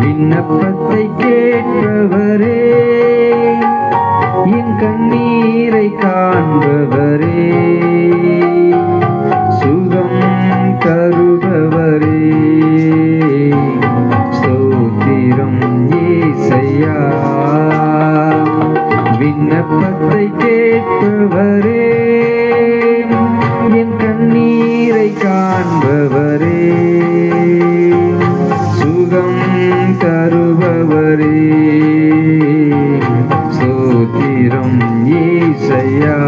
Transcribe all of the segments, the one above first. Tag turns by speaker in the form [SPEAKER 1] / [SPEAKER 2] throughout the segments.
[SPEAKER 1] விண்ணப்பத்தை கேட்பவரே, என் கண்ணீரை காண்பவரே, சுகம் தருபவரே, ஸ்தோத்திரம் இயேசையா. விண்ணப்பத்தை கேட்பவரே, என் கண்ணீரை காண்பவரே, சுகம் தருபவரே, ஸ்தோத்திரம் இயேசையா,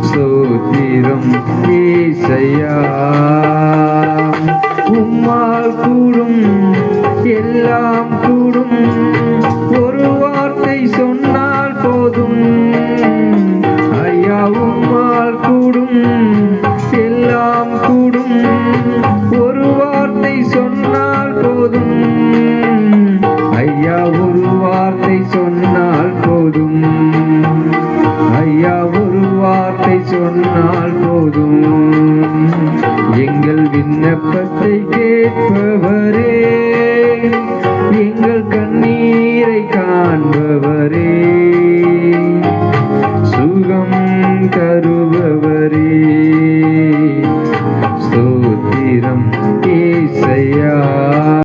[SPEAKER 1] ஸ்தோத்திரம் இயேசையா. உம்மால் கூடும் எல்லாம் கூடும், ஒரு வார்த்தை சொன்னால் போதும் ஐயா. உம்மால் கூடும் எல்லாம் கூடும், ஒரு வார்த்தை சொன்னால் போதும் ஐயா. ஒரு வார்த்தை சொன்னால் போதும் ஐயா, ஒரு வார்த்தை சொன்னால் போதும். எங்கள் விண்ணப்பத்தை கேட்பவரே,